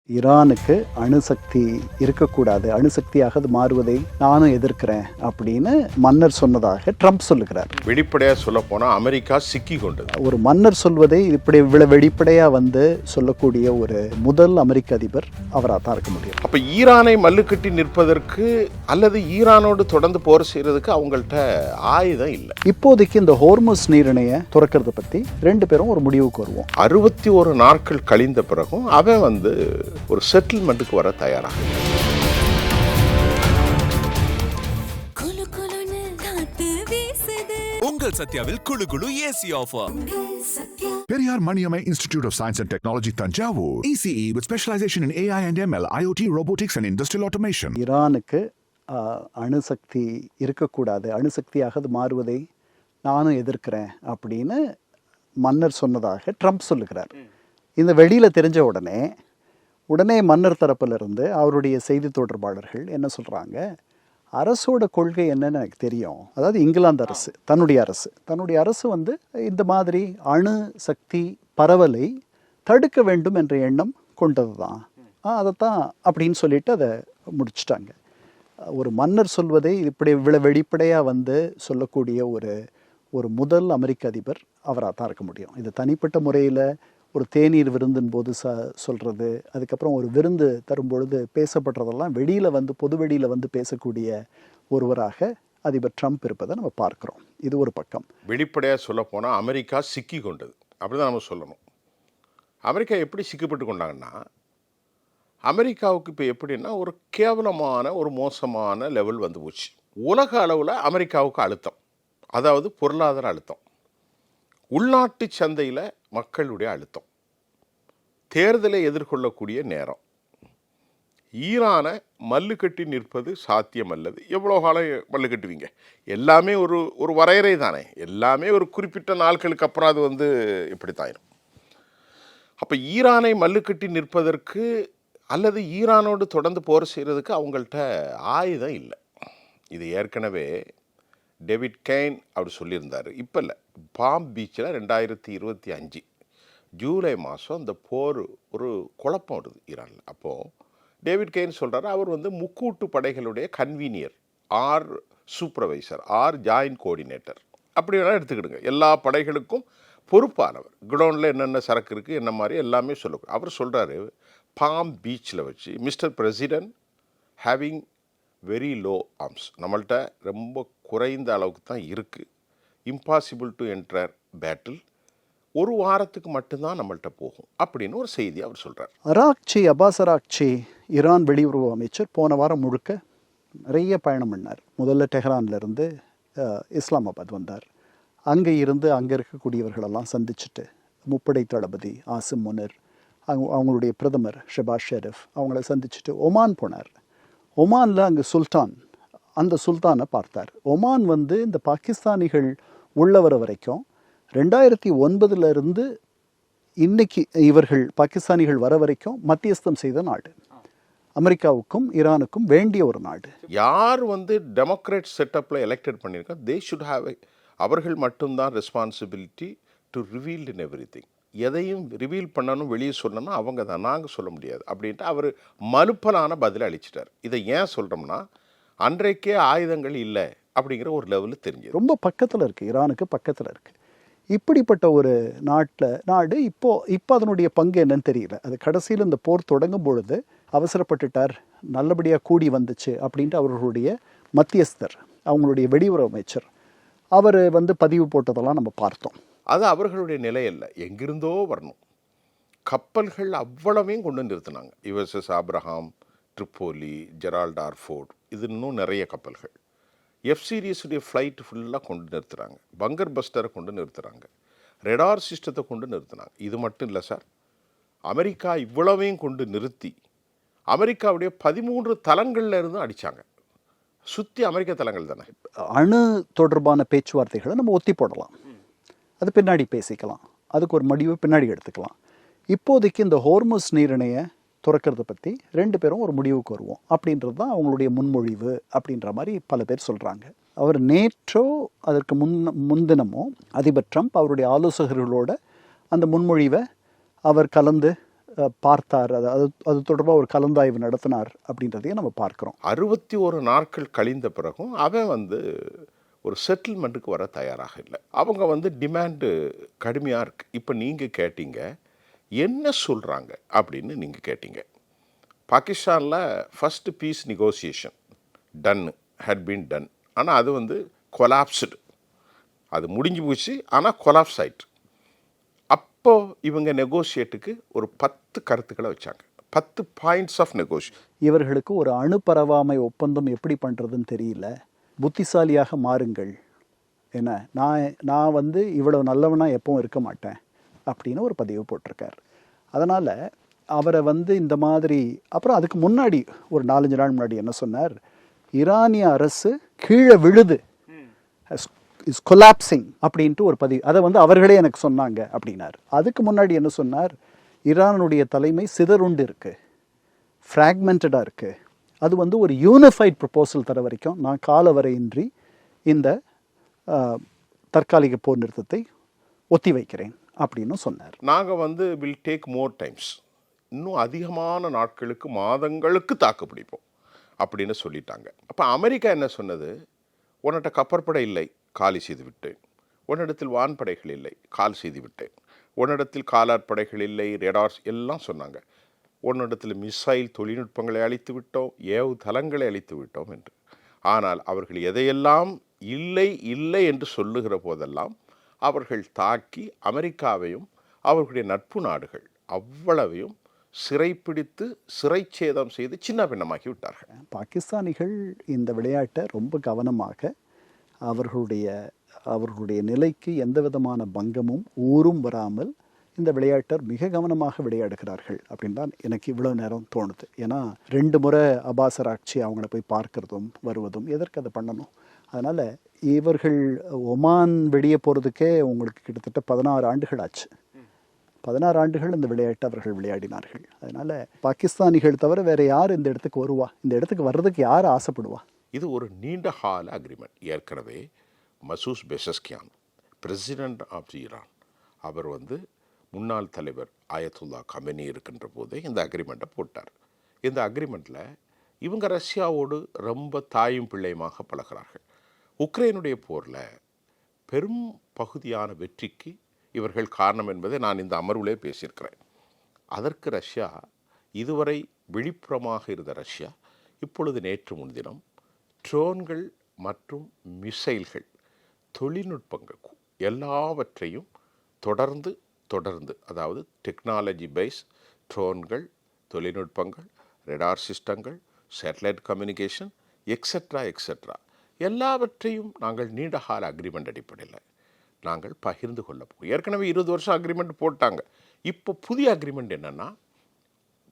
ஈரானுக்கு அணுசக்தி இருக்கக்கூடாது, அணுசக்தியாக அது மாறுவதை நானும் எதிர்க்கிறேன் அப்படின்னு மன்னர் சொன்னதாக ட்ரம்ப் சொல்லுகிறார். வெளிப்படையாக சொல்ல போனால் அமெரிக்கா சிக்கி கொண்டது. ஒரு மன்னர் சொல்வதை இப்படி வெளிப்படையாக சொல்லக்கூடிய ஒரு முதல் அமெரிக்க அதிபர் அவராக தான் இருக்க முடியும். அப்போ ஈரானை மல்லுக்கட்டி நிற்பதற்கு அல்லது ஈரானோடு தொடர்ந்து போர் செய்யறதுக்கு அவங்கள்ட்ட ஆயுதம் இல்லை. இப்போதைக்கு இந்த ஹோர்முஸ் நீரிணையை துறக்கிறத பற்றி ரெண்டு பேரும் ஒரு முடிவுக்கு வருவோம். 61 நாட்கள் கழிந்த பிறகும் அவன் ஒரு செட்டில்மெண்ட்டுக்கு வர தயாராக. உங்கள் சத்யாவில் குளு குளு AC offer. Periyar Maniammai Institute of Science and Technology, Tanjavur. ECE with specialization in AI and ML, IoT, robotics and industrial automation. ஈரானுக்கு அணுசக்தி இருக்கக்கூடாது, அணுசக்தியாக அது மாறுவதை நானும் எதிர்க்கிறேன் அப்படின்னு மன்னர் சொன்னதாக ட்ரம்ப் சொல்லுகிறார். இந்த வெளியில் தெரிஞ்ச உடனே மன்னர் தரப்பிலிருந்து அவருடைய செய்தி தொடர்பாளர்கள் என்ன சொல்கிறாங்க, அரசோட கொள்கை என்னன்னு எனக்கு தெரியும். அதாவது இங்கிலாந்து அரசு தன்னுடைய அரசு இந்த மாதிரி அணு சக்தி பரவலை தடுக்க வேண்டும் என்ற எண்ணம் கொண்டது தான், அதைத்தான் அப்படின்னு சொல்லிட்டு அதை முடிச்சிட்டாங்க. ஒரு மன்னர் சொல்வதை இப்படி வெளிப்படையாக சொல்லக்கூடிய ஒரு முதல் அமெரிக்க அதிபர் அவராக தான் இருக்க முடியும். இது தனிப்பட்ட முறையில் ஒரு தேநீர் விருந்தின் போது சொல்கிறது, அதுக்கப்புறம் ஒரு விருந்து தரும்பொழுது பேசப்படுறதெல்லாம் வெளியில் பொது வெளியில் பேசக்கூடிய ஒருவராக அதிபர் ட்ரம்ப் இருப்பதை நம்ம பார்க்குறோம். இது ஒரு பக்கம். வெளிப்படையாக சொல்ல போனால் அமெரிக்கா சிக்கி கொண்டது அப்படிதான் நம்ம சொல்லணும். அமெரிக்கா எப்படி சிக்கப்பட்டு கொண்டாங்கன்னா, அமெரிக்காவுக்கு இப்போ எப்படின்னா ஒரு கேவலமான ஒரு மோசமான லெவல் போச்சு. உலக அளவில் அமெரிக்காவுக்கு அழுத்தம், அதாவது பொருளாதார அழுத்தம், உள்நாட்டு சந்தையில் மக்களுடைய அழுத்தம், தேர்தலை எதிர்கொள்ளக்கூடிய நேரம், ஈரானை மல்லு கட்டி நிற்பது சாத்தியமல்லது. எவ்வளோ காலம் மல்லு கட்டுவீங்க? எல்லாமே ஒரு வரையறை தானே, எல்லாமே ஒரு குறிப்பிட்ட நாட்களுக்கு அப்புறம் அது இப்படித்தாயிரும். அப்போ ஈரானை மல்லு கட்டி நிற்பதற்கு அல்லது ஈரானோடு தொடர்ந்து போர் செய்கிறதுக்கு அவங்கள்ட்ட ஆயுதம் இல்லை. இது ஏற்கனவே டேவிட் கெய்ன் அப்படி சொல்லியிருந்தார். இப்போ இல்லை, பாம் பீச்சில் 2025 ஜூலை மாதம் இந்த போர் ஒரு குழப்பம் வருது ஈரானில். அப்போது டேவிட் கெய்ன் சொல்கிறார், அவர் முக்கூட்டு படைகளுடைய convener or supervisor or joint coordinator அப்படி வேணால் எடுத்துக்கிடுங்க. எல்லா படைகளுக்கும் பொறுப்பானவர், குடோனில் என்னென்ன சரக்கு இருக்குது என்ன மாதிரி எல்லாமே சொல்லக்கூடாது. அவர் சொல்கிறாரு, பாம் பீச்சில் வச்சு mister president having very low arms, நம்மள்கிட்ட ரொம்ப குறைந்த அளவுக்கு தான் இருக்குது, இம்பாசிபிள் டு என்டர் பேட்டில், ஒரு வாரத்துக்கு மட்டும்தான் நம்மள்கிட்ட போகும் அப்படின்னு ஒரு செய்தி அவர் சொல்கிறார். அப்பாஸ் அராக்சி ஈரான் வெளியுறவு அமைச்சர் போன வாரம் முழுக்க நிறைய பயணம் பண்ணார். முதல்ல டெஹ்ரான்லேருந்து இஸ்லாமாபாத் வந்தார். அங்கே இருக்கக்கூடியவர்களெல்லாம் சந்திச்சுட்டு முப்படை தளபதி ஆசிம் முனிர், அவங்களுடைய பிரதமர் ஷெபாஸ் ஷெரீஃப் அவங்கள சந்திச்சுட்டு ஒமான் போனார். ஒமானில் அங்கே அந்த சுல்தானை பார்த்தார். ஒமான் இந்த பாகிஸ்தானிகள் உள்ளவர வரைக்கும் 2009 இன்னைக்கு இவர்கள் பாகிஸ்தானிகள் வர வரைக்கும் மத்தியஸ்தம் செய்த நாடு, அமெரிக்காவுக்கும் ஈரானுக்கும் வேண்டிய ஒரு நாடு. யார் டெமோக்ராட் செட்டப்பில் எலெக்டட் பண்ணியிருக்கா, தே ஷுட் ஹாவ் அவர்கள் மட்டும்தான் responsibility to revealed in everything. எதையும் ரிவீல் பண்ணணும், வெளியே சொல்லணும் அவங்க தான், நாங்கள் சொல்ல முடியாது அப்படின்ட்டு அவர் மலுப்பலான பதிலை அளிச்சிட்டார். இதை ஏன் சொல்கிறோம்னா, அன்றைக்கே ஆயுதங்கள் இல்லை அப்படிங்கிற ஒரு லெவலில் தெரிஞ்சு ரொம்ப பக்கத்தில் இருக்குது, ஈரானுக்கு பக்கத்தில் இருக்குது. இப்படிப்பட்ட ஒரு நாடு இப்போ அதனுடைய பங்கு என்னன்னு தெரியல. அது கடைசியில் இந்த போர் தொடங்கும் பொழுது அவசரப்பட்டுட்டார், நல்லபடியாக கூடி வந்துச்சு அப்படின்ட்டு அவர்களுடைய மத்தியஸ்தர், அவங்களுடைய வெளியுறவு அமைச்சர் அவர் பதிவு போட்டதெல்லாம் நம்ம பார்த்தோம். அது அவர்களுடைய நிலை இல்லை, எங்கிருந்தோ வரணும். கப்பல்கள் அவ்வளவையும் கொண்டு நிறுத்தினாங்க. யுஎஸ்எஸ் ஆப்ரஹாம், ட்ரிப்போலி, ஜெரால்ட் ஆர்ஃபோர்ட், இது இன்னும் நிறைய கப்பல்கள். எஃப் சீரியஸுடைய ஃப்ளைட் ஃபுல்லாக கொண்டு நிறுத்துகிறாங்க, பங்கர் பஸ்டரை கொண்டு நிறுத்துகிறாங்க, ரெடார் சிஸ்டத்தை கொண்டு நிறுத்தினாங்க. இது மட்டும் இல்லை சார், அமெரிக்கா இவ்வளவையும் கொண்டு நிறுத்தி அமெரிக்காவுடைய 13 தளங்களில் இருந்து அடித்தாங்க. சுற்றி அமெரிக்க தளங்கள் தானே. அணு தொடர்பான பேச்சுவார்த்தைகளை நம்ம ஒத்தி போடலாம், அது பின்னாடி பேசிக்கலாம், அதுக்கு ஒரு முடிவு பின்னாடி எடுத்துக்கலாம். இப்போதைக்கு இந்த ஹோர்முஸ் நீரிணையை துறக்கிறத பற்றி ரெண்டு பேரும் ஒரு முடிவுக்கு வருவோம் அப்படின்றது தான் அவங்களுடைய முன்மொழிவு அப்படின்ற மாதிரி பல பேர் சொல்கிறாங்க. அவர் நேற்றோ அதற்கு முன்தினமோ அதிபர் ட்ரம்ப் அவருடைய ஆலோசகர்களோட அந்த முன்மொழிவை அவர் கலந்து பார்த்தார், அது தொடர்பாக ஒரு கலந்தாய்வு நடத்தினார் அப்படின்றதையும் நம்ம பார்க்குறோம். 61 நாட்கள் கழிந்த பிறகும் அவன் ஒரு செட்டில்மெண்ட்டுக்கு வர தயாராக இல்லை. அவங்க டிமாண்டு கடுமையாக இருக்குது. இப்போ நீங்கள் கேட்டீங்க என்ன சொல்கிறாங்க அப்படின்னு நீங்கள் கேட்டீங்க. பாகிஸ்தானில் first peace negotiation had been done. ஆனால் அது கொலாப்ஸ்டு. அது முடிஞ்சு போச்சு, ஆனால் கொலாப்ஸ் ஆயிட்டு. அப்போது இவங்க நெகோசியேட்டுக்கு ஒரு 10 கருத்துக்களை வச்சாங்க. 10 பாயிண்ட்ஸ் ஆஃப் நெகோசியேஷன். இவர்களுக்கு ஒரு அணு பரவாமை ஒப்பந்தம் எப்படி பண்ணுறதுன்னு தெரியல, புத்திசாலியாக மாறுங்கள், என்ன நான் இவ்வளவு நல்லவனா எப்பவும் இருக்க மாட்டேன் அப்படின்னு ஒரு பதிவு போட்டிருக்கார். அதனால் அவரை இந்த மாதிரி அப்புறம் அதுக்கு முன்னாடி ஒரு 4-5 நாள் முன்னாடி என்ன சொன்னார், ஈரானிய அரசு கீழே விழுது, இஸ் கொலாப்சிங் அப்படின்ட்டு ஒரு பதிவு, அதை அவர்களே எனக்கு சொன்னாங்க அப்படின்னார். அதுக்கு முன்னாடி என்ன சொன்னார், ஈரானுடைய தலைமை சிதறுண்டு இருக்குது, ஃப்ராக்மெண்டடாக இருக்குது, அது ஒரு யூனிஃபைட் ப்ரொபோசல் தர வரைக்கும் நான் காலவரையின்றி இந்த தற்காலிக போர் நிறுத்தத்தை ஒத்தி வைக்கிறேன் அப்படின்னு சொன்னார். நாங்கள் வில் டேக் மோர் டைம்ஸ், இன்னும் அதிகமான நாட்களுக்கு மாதங்களுக்கு தாக்கு பிடிப்போம் அப்படின்னு சொல்லிட்டாங்க. அப்போ அமெரிக்கா என்ன சொன்னது, உன்னிட்ட கப்பற்படை இல்லை, காலி செய்து விட்டேன். உன்னிடத்தில் வான்படைகள் இல்லை, கால் செய்து விட்டேன். உன்னிடத்தில் காலாட்படைகள் இல்லை, ரேடார்ஸ் எல்லாம் சொன்னாங்க. உன்னிடத்தில் மிசைல் தொழில்நுட்பங்களை அளித்து விட்டோம், ஏவு தளங்களை அளித்து விட்டோம் என்று. ஆனால் அவர்கள் எதையெல்லாம் இல்லை இல்லை என்று சொல்லுகிற போதெல்லாம் அவர்கள் தாக்கி அமெரிக்காவையும் அவர்களுடைய நட்பு நாடுகள் அவ்வளவையும் சிறைப்பிடித்து சிறைச்சேதம் செய்து சின்ன பின்னமாக்கி விட்டார்கள். பாகிஸ்தானிகள் இந்த விளையாட்டை ரொம்ப கவனமாக அவர்களுடைய நிலைக்கு எந்த விதமான பங்கமும் ஊரும் வராமல் இந்த விளையாட்டர் மிக கவனமாக விளையாடுகிறார்கள் அப்படின்னு தான் எனக்கு இவ்வளோ நேரம் தோணுது. ஏன்னா 2 முறை அபாசர் ஆட்சி அவங்கள போய் பார்க்கறதும் வருவதும் எதற்கு அதை பண்ணணும். அதனால் இவர்கள் ஒமான் வெளியே போகிறதுக்கே உங்களுக்கு கிட்டத்தட்ட 16 ஆண்டுகள் ஆச்சு. 16 ஆண்டுகள் இந்த விளையாட்டை அவர்கள் விளையாடினார்கள். அதனால் பாகிஸ்தானிகள் தவிர வேறு யார் இந்த இடத்துக்கு வருவா, இந்த இடத்துக்கு வர்றதுக்கு யார் ஆசைப்படுவா? இது ஒரு நீண்ட கால அக்ரிமெண்ட். ஏற்கனவே மசூஸ் பெசஸ்கியான், பிரசிடென்ட் ஆஃப் ஈரான், அவர் முன்னாள் தலைவர் ஆயத்துல்லா கமெனி இருக்கின்ற போதே இந்த அக்ரிமெண்ட்டை போட்டார். இந்த அக்ரிமெண்ட்டில் இவங்க ரஷ்யாவோடு ரொம்ப தாயும் பிள்ளையுமாக பழகிறார்கள். உக்ரைனுடைய போரில் பெரும் பகுதியான வெற்றிக்கு இவர்கள் காரணம் என்பதை நான் இந்த அமர்விலே பேசியிருக்கிறேன். அதற்கு ரஷ்யா இதுவரை விழிப்புறமாக இருந்த ரஷ்யா இப்பொழுது நேற்று முன்தினம் ட்ரோன்கள் மற்றும் மிசைல்கள் தொழில்நுட்பங்கள் எல்லாவற்றையும் தொடர்ந்து அதாவது டெக்னாலஜி பேஸ் ட்ரோன்கள், தொழில்நுட்பங்கள், ரெடார் சிஸ்டங்கள், சேட்டலைட் கம்யூனிகேஷன் எக்ஸெட்ரா எல்லாவற்றையும் நாங்கள் நீண்டகால அக்ரிமெண்ட் அடிப்படையில் நாங்கள் பகிர்ந்து கொள்ள போகிறோம். ஏற்கனவே 20 வருஷம் அக்ரிமெண்ட் போட்டாங்க. இப்போ புதிய அக்ரிமெண்ட் என்னென்னா,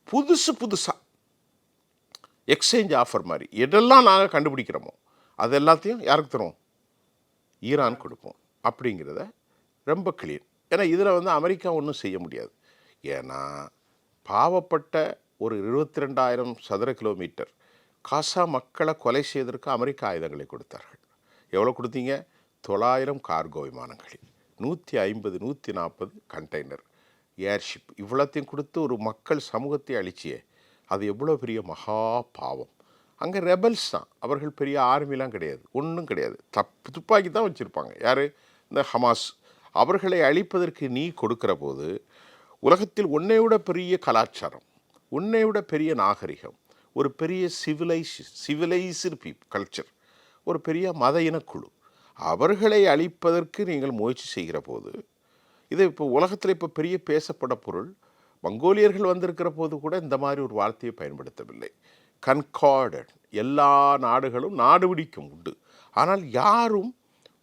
புதுசாக எக்ஸ்சேஞ்ச் ஆஃபர் மாதிரி எதெல்லாம் நாங்கள் கண்டுபிடிக்கிறோமோ அது எல்லாத்தையும் யாருக்கு தருவோம், ஈரான் கொடுப்போம் அப்படிங்கிறத ரொம்ப கிளியர். ஏன்னா இதில் அமெரிக்கா ஒன்றும் செய்ய முடியாது. ஏன்னா பாவப்பட்ட ஒரு 22,000 சதுர கிலோமீட்டர் காசா மக்களை கொலை செய்வதற்கு அமெரிக்க ஆயுதங்களை கொடுத்தார்கள். எவ்வளோ கொடுத்தீங்க? 900 கார்கோ விமானங்களில் 150-140 கண்டெய்னர் ஏர்ஷிப் இவ்வளோத்தையும் கொடுத்து ஒரு மக்கள் சமூகத்தை அழிச்சியே, அது எவ்வளோ பெரிய மகா பாவம். அங்கே ரெபல்ஸ் தான், அவர்கள் பெரிய ஆர்மிலாம் கிடையாது, ஒன்றும் கிடையாது, துப்பாக்கி தான் வச்சுருப்பாங்க. யார்? இந்த ஹமாஸ். அவர்களை அழிப்பதற்கு நீ கொடுக்கிற போது உலகத்தில் உன்னை விட பெரிய கலாச்சாரம், உன்னை விட பெரிய நாகரிகம், ஒரு பெரிய சிவிலைஸ்டு கல்ச்சர், ஒரு பெரிய மத இனக்குழு, அவர்களை அழிப்பதற்கு நீங்கள் முயற்சி செய்கிற போது, இது இப்போ உலகத்தில் இப்போ பெரிய பேசப்பட பொருள். மங்கோலியர்கள் வந்திருக்கிற போது கூட இந்த மாதிரி ஒரு வார்த்தையை பயன்படுத்தவில்லை. கன்கார்டட், எல்லா நாடுகளும் நாடு பிடிக்கும் உண்டு, ஆனால் யாரும்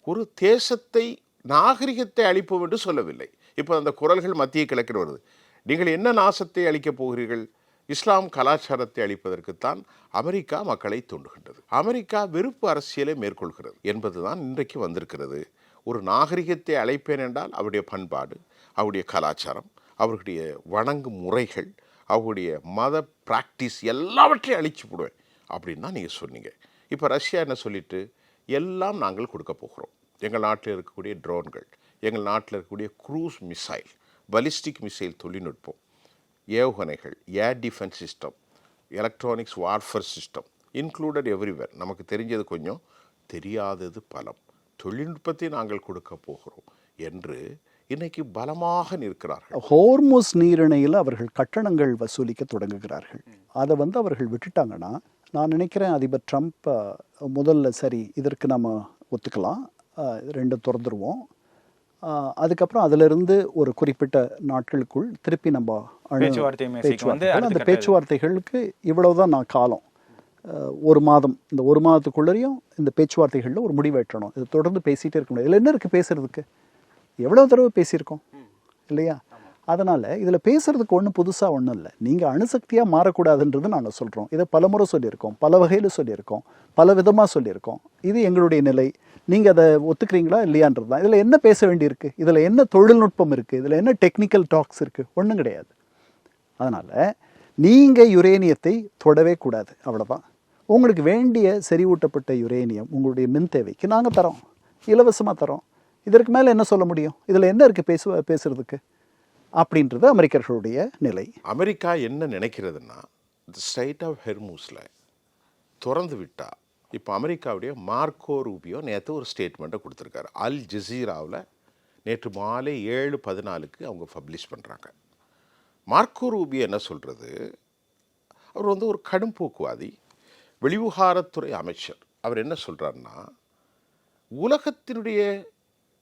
ஒரு தேசத்தை நாகரிகத்தை அழிப்போம் என்று சொல்லவில்லை. இப்போ அந்த குரல்கள் மத்திய கிழக்கில் வருது. நீங்கள் என்ன நாசத்தை அழிக்கப் போகிறீர்கள்? இஸ்லாம் கலாச்சாரத்தை அழிப்பதற்குத்தான் அமெரிக்கா மக்களை தூண்டுகின்றது. அமெரிக்கா வெறுப்பு அரசியலை மேற்கொள்கிறது என்பதுதான் இன்றைக்கு வந்திருக்கிறது. ஒரு நாகரிகத்தை அழைப்பேன் என்றால் அவருடைய பண்பாடு, அவருடைய கலாச்சாரம், அவர்களுடைய வணங்கும் முறைகள், அவருடைய மத பிராக்டிஸ் எல்லாவற்றையும் அழிச்சு போடுவேன் அப்படின்னு தான் நீங்கள் சொன்னீங்க. இப்போ ரஷ்யா என்ன சொல்லிட்டு, எல்லாம் நாங்கள் கொடுக்க போகிறோம். எங்கள் நாட்டில் இருக்கக்கூடிய ட்ரோன்கள், எங்கள் நாட்டில் இருக்கக்கூடிய க்ரூஸ் மிசைல், பலிஸ்டிக் மிசைல் தொழில்நுட்பம், ஏவுகணைகள், air defence system, electronics warfare system included everywhere. நமக்கு தெரிஞ்சது கொஞ்சம், தெரியாதது பலம். தொழில்நுட்பத்தை நாங்கள் கொடுக்க போகிறோம் என்று இன்னைக்கு பலமாக நிற்கிறார்கள். ஹோர்முஸ் நீரிணையில் அவர்கள் கட்டணங்கள் வசூலிக்க தொடங்குகிறார்கள். அதை அவர்கள் விட்டுட்டாங்கன்னா, நான் நினைக்கிறேன் அதிபர் ட்ரம்ப் முதல்ல சரி இதற்கு நம்ம ஒத்துக்கலாம், ரெண்டும் திறந்துருவோம், அதுக்கப்புறம் அதிலிருந்து ஒரு குறிப்பிட்ட நாட்களுக்குள் திருப்பி நம்ம அந்த பேச்சுவார்த்தைகளுக்கு இவ்வளவுதான் நான் காலம், ஒரு மாதம், இந்த ஒரு மாதத்துக்குள்ளேயும் இந்த பேச்சுவார்த்தைகளில் ஒரு முடிவெட்டணும். இது தொடர்ந்து பேசிகிட்டே இருக்க முடியாது. இதில் என்ன இருக்குது பேசுறதுக்கு? எவ்வளோ தடவை பேசியிருக்கோம் இல்லையா? அதனால் இதில் பேசுகிறதுக்கு ஒன்றும் புதுசாக ஒன்றும் இல்லை. நீங்கள் அணுசக்தியாக மாறக்கூடாதுன்றது நாங்கள் சொல்கிறோம். இதை பல முறை சொல்லியிருக்கோம், பல வகையில் சொல்லியிருக்கோம், பல விதமாக சொல்லியிருக்கோம். இது எங்களுடைய நிலை. நீங்கள் அதை ஒத்துக்கிறீங்களா இல்லையான்றது தான். இதில் என்ன பேச வேண்டியிருக்கு? இதில் என்ன தொழில்நுட்பம் இருக்குது? இதில் என்ன டெக்னிக்கல் டாக்ஸ் இருக்குது? ஒன்றும் கிடையாது. அதனால் நீங்கள் யுரேனியத்தை தொடவே கூடாது, அவ்வளோதான். உங்களுக்கு வேண்டிய செறிவூட்டப்பட்ட யுரேனியம் உங்களுடைய மின் தேவைக்கு நாங்கள் தரோம், இலவசமாக தரோம். இதற்கு மேலே என்ன சொல்ல முடியும்? இதில் என்ன இருக்குது பேசுறதுக்கு அப்படின்றது அமெரிக்கர்களுடைய நிலை. அமெரிக்கா என்ன நினைக்கிறதுன்னா, இந்த ஸ்ட்ரைட் ஆஃப் ஹெர்மூஸில் திறந்து விட்டா, இப்போ அமெரிக்காவுடைய மார்க்கோ ரூபியோ நேற்று ஒரு ஸ்டேட்மெண்ட்டை கொடுத்துருக்காரு. அல் ஜசீராவில் நேற்று மாலை 7:14 அவங்க பப்ளிஷ் பண்ணுறாங்க. மார்க்கோ ரூபியோ என்ன சொல்கிறது, அவர் ஒரு கடும் போக்குவாதி, வெளிவிவகாரத்துறை அமைச்சர். அவர் என்ன சொல்கிறாருன்னா, உலகத்தினுடைய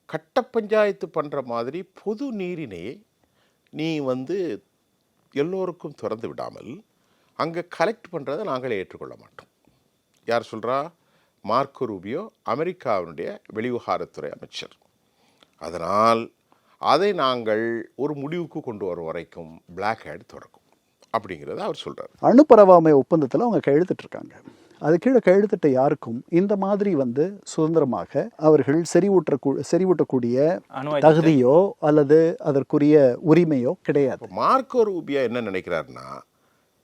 கட்ட பஞ்சாயத்து பண்ணுற மாதிரி பொது நீரினையை நீ எல்லோருக்கும் திறந்து விடாமல் அங்கே கலெக்ட் பண்ணுறதை நாங்கள் ஏற்றுக்கொள்ள மாட்டோம். யார் சொல்கிறா? மார்க்கோ ரூபியோ, அமெரிக்காவினுடைய வெளிவிவகாரத்துறை அமைச்சர். அதனால் அதை நாங்கள் ஒரு முடிவுக்கு கொண்டு வரும் வரைக்கும் பிளாக் ஹேட் தொடக்கும் அப்படிங்கிறத அவர் சொல்கிறார். அணு பரவாமை ஒப்பந்தத்தில் அவங்க கையெழுத்திட்டிருக்காங்க. அது கீழே கையெழுத்திட்ட யாருக்கும் இந்த மாதிரி சுதந்திரமாக அவர்கள் செறிவூட்டக்கூடிய தகுதியோ அல்லது அதற்குரிய உரிமையோ கிடையாது. மார்க்கோ ரூபியோ என்ன நினைக்கிறாருன்னா,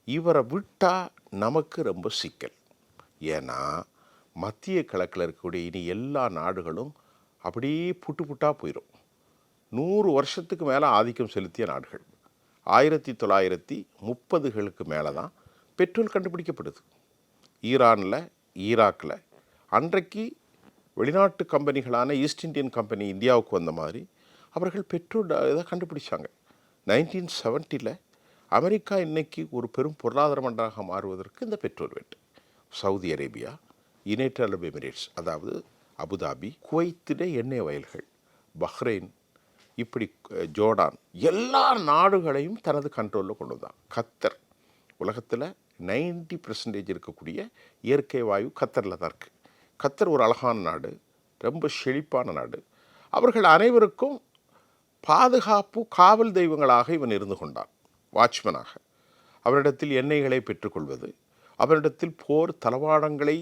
இவரை விட்டா நமக்கு ரொம்ப சிக்கல். ஏன்னா மத்திய கிழக்கில் இருக்கக்கூடிய இனி எல்லா நாடுகளும் அப்படியே புட்டு புட்டாக போயிடும். 100 வருஷத்துக்கு மேலே ஆதிக்கம் செலுத்திய நாடுகள். 1930களுக்கு மேலே தான் பெட்ரோல் கண்டுபிடிக்கப்படுது. ஈரானில், ஈராக்கில் அன்றைக்கு வெளிநாட்டு கம்பெனிகளான ஈஸ்ட் இந்தியன் கம்பெனி இந்தியாவுக்கு வந்த மாதிரி அவர்கள் பெட்ரோல் இதை கண்டுபிடிச்சாங்க. 1970 அமெரிக்கா இன்னைக்கு ஒரு பெரும் பொருளாதார மண்டலமாக மாறுவதற்கு இந்த பெட்ரோல் வெட்டு. சவுதி அரேபியா, யுனைடெட் அரபு எமிரேட்ஸ், அதாவது அபுதாபி, குவைத்திட எண்ணெய் வயல்கள், பஹ்ரைன், இப்படி ஜோர்டான், எல்லா நாடுகளையும் தனது கண்ட்ரோலில் கொண்டு வந்தான். கத்தர், உலகத்தில் 90% இருக்கக்கூடிய இயற்கை வாயு கத்தரில் தான் இருக்குது. கத்தர் ஒரு அழகான நாடு, ரொம்ப செழிப்பான நாடு. அவர்கள் அனைவருக்கும் பாதுகாப்பு காவல் தெய்வங்களாக இவன் இருந்து கொண்டான், வாட்ச்மேனாக. அவரிடத்தில் எண்ணெய்களை பெற்றுக்கொள்வது, அவரிடத்தில் போர் தளவாடங்களை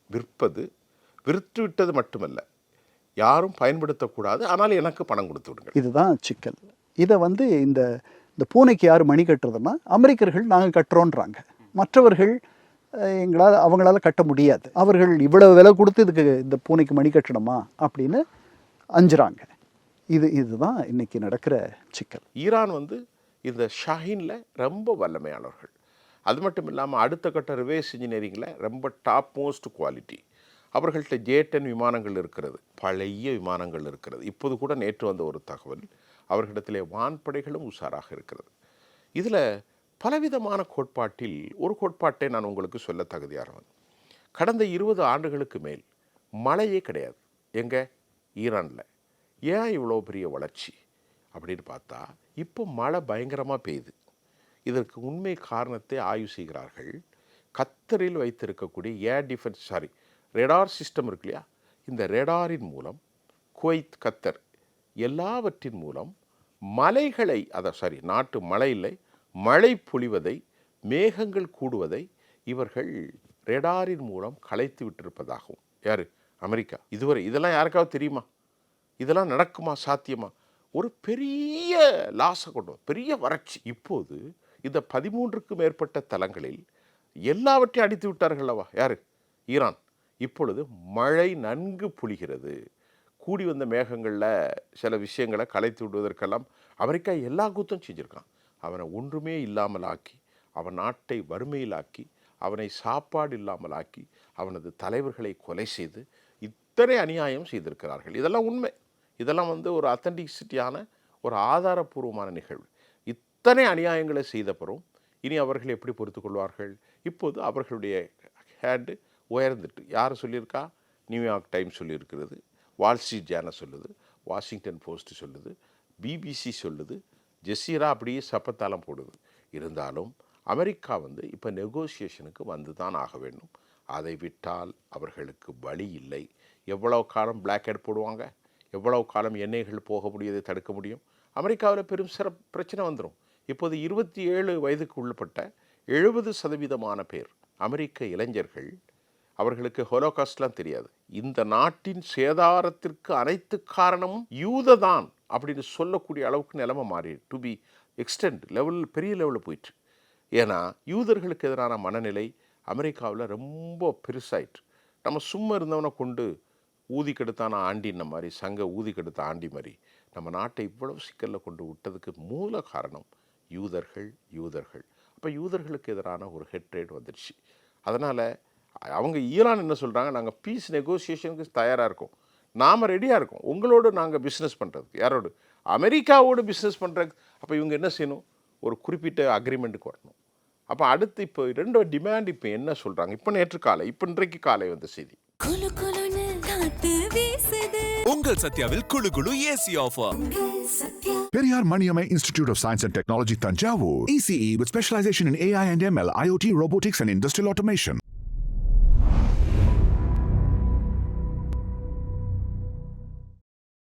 விற்பது, விற்றுவிட்டது மட்டுமல்ல, யாரும் பயன்படுத்தக்கூடாது, ஆனால் எனக்கு பணம் கொடுத்து விடுங்கள். இதுதான் சிக்கல். இதை இந்த பூனைக்கு யார் மணி கட்டுறதுன்னா அமெரிக்கர்கள் நாங்கள் கட்டுறோன்றாங்க. மற்றவர்கள் அவங்களால கட்ட முடியாது, அவர்கள் இவ்வளவு விலை கொடுத்து இதுக்கு இந்த பூனைக்கு மணி கட்டணுமா அப்படின்னு அஞ்சுறாங்க. இதுதான் இன்னைக்கு நடக்கிற சிக்கல். ஈரான் இந்த ஷாஹினில் ரொம்ப வல்லமையானவர்கள். அது மட்டும் இல்லாமல் அடுத்த கட்ட ரிவேர்ஸ் இன்ஜினியரிங்கில் ரொம்ப டாப் மோஸ்ட் குவாலிட்டி. அவர்கள்ட்ட J-10 விமானங்கள் இருக்கிறது, பழைய விமானங்கள் இருக்கிறது. இப்போது கூட நேற்று வந்த ஒரு தகவல், அவர்களிடத்திலே வான்படைகளும் உஷாராக இருக்கிறது. இதில் பலவிதமான கோட்பாட்டில் ஒரு கோட்பாட்டை நான் உங்களுக்கு சொல்ல தகுதியானவன். கடந்த 20 ஆண்டுகளுக்கு மேல் மழையே கிடையாது எங்கே ஈரானில். ஏன் இவ்வளோ பெரிய வளர்ச்சி அப்படின்னு பார்த்தா, இப்போ மழை பயங்கரமாக பெய்யுது. இதற்கு உண்மை காரணத்தை ஆய்வு செய்கிறார்கள். கத்தரில் வைத்திருக்கக்கூடிய ஏர் டிஃபென்ஸ் ரேடார் சிஸ்டம் இருக்கு இல்லையா, இந்த ரேடாரின் மூலம் குவைத், கத்தர் எல்லாவற்றின் மூலம் மலைகளை நாட்டு மழை இல்லை, மழை பொழிவதை, மேகங்கள் கூடுவதை இவர்கள் ரேடாரின் மூலம் கலைத்து விட்டிருப்பதாகவும். யார்? அமெரிக்கா. இதுவரை இதெல்லாம் யாருக்காவது தெரியுமா? இதெல்லாம் நடக்குமா? சாத்தியமா? ஒரு பெரிய லாஸை கொண்டு பெரிய வறட்சி. இப்போது இந்த 13க்கும் மேற்பட்ட தலங்களில் எல்லாவற்றையும் அடித்து விட்டார்கள் அல்லவா? யார்? ஈரான். இப்பொழுது மழை நன்கு பொழிகிறது. கூடி வந்த மேகங்களில் சில விஷயங்களை கலைத்து விடுவதற்கெல்லாம் அமெரிக்கா எல்லா கூத்தும் செஞ்சுருக்கான். அவனை ஒன்றுமே இல்லாமல் ஆக்கி, அவன் நாட்டை வறுமையிலாக்கி, அவனை சாப்பாடு இல்லாமல் ஆக்கி, அவனது தலைவர்களை கொலை செய்து இத்தனை அநியாயம் செய்திருக்கிறார்கள். இதெல்லாம் உண்மை. இதெல்லாம் ஒரு அத்தன்டிசிட்டியான ஒரு ஆதாரபூர்வமான நிகழ்வு. இத்தனை அநியாயங்களை செய்தப்பறம் இனி அவர்கள் எப்படி பொறுத்து கொள்வார்கள்? இப்போது அவர்களுடைய ஹேண்டு உயர்ந்துட்டு. யார் சொல்லியிருக்கா? நியூயார்க் டைம்ஸ் சொல்லியிருக்கிறது, வால் ஸ்ட்ரீட் ஜேர்னல் சொல்லுது, வாஷிங்டன் போஸ்ட் சொல்லுது, பிபிசி சொல்லுது, ஜெசீரா அப்படியே சப்பத்தாலம் போடுது. இருந்தாலும் அமெரிக்கா இப்போ நெகோசியேஷனுக்கு வந்து தான் ஆக வேண்டும். அதை விட்டால் அவர்களுக்கு வழி இல்லை. எவ்வளவு காலம் பிளாக் ஹெட் போடுவாங்க? எவ்வளவு காலம் எண்ணெய்கள் போக முடியதை தடுக்க முடியும்? அமெரிக்காவில் பெரும் பிரச்சனை வந்துடும். இப்போது 27 வயதுக்கு உள்ளப்பட்ட 70% பேர் அமெரிக்க இளைஞர்கள், அவர்களுக்கு ஹோலோகாஸ்ட்லாம் தெரியாது. இந்த நாட்டின் சேதாரத்திற்கு அனைத்து காரணமும் யூத தான் அப்படின்னு சொல்லக்கூடிய அளவுக்கு நிலைமை மாறி டு பி எக்ஸ்டெண்ட் பெரிய லெவலில் போயிட்டு. ஏன்னா யூதர்களுக்கு எதிரான மனநிலை அமெரிக்காவில் ரொம்ப பெருசாயிட்டு. நம்ம சும்மா இருந்தவனை கொண்டு ஊதி கெடுத்தான ஆண்டின மாதிரி, சங்க ஊதி கெடுத்த ஆண்டி மாதிரி நம்ம நாட்டை இவ்வளவு சிக்கலில் கொண்டு விட்டதுக்கு மூல காரணம் யூதர்கள். அப்போ யூதர்களுக்கு எதிரான ஒரு ஹெட்ரேட் வந்துடுச்சு. அதனால் அவங்க ஈரான் என்ன சொல்கிறாங்க? நாங்கள் பீஸ் நெகோசியேஷனுக்கு தயாராக இருக்கோம், நாம் ரெடியாக இருக்கோம், உங்களோடு நாங்கள் பிஸ்னஸ் பண்ணுறதுக்கு. யாரோடு? அமெரிக்காவோடு பிஸ்னஸ் பண்ணுறதுக்கு. அப்போ இவங்க என்ன செய்யணும்? ஒரு குறிப்பிட்ட அக்ரிமெண்ட்டுக்கு வரணும். அப்போ அடுத்து இப்போ 2 டிமாண்ட் இப்போ என்ன சொல்கிறாங்க? இப்போ இன்றைக்கு காலை வந்த செய்தி. உங்கள் சத்யாவில் குளு குளு AC offer. Periyar Maniamai Institute of Science and Technology, Tanjavur. ECE with specialization in AI and ML, IoT, robotics, and industrial automation.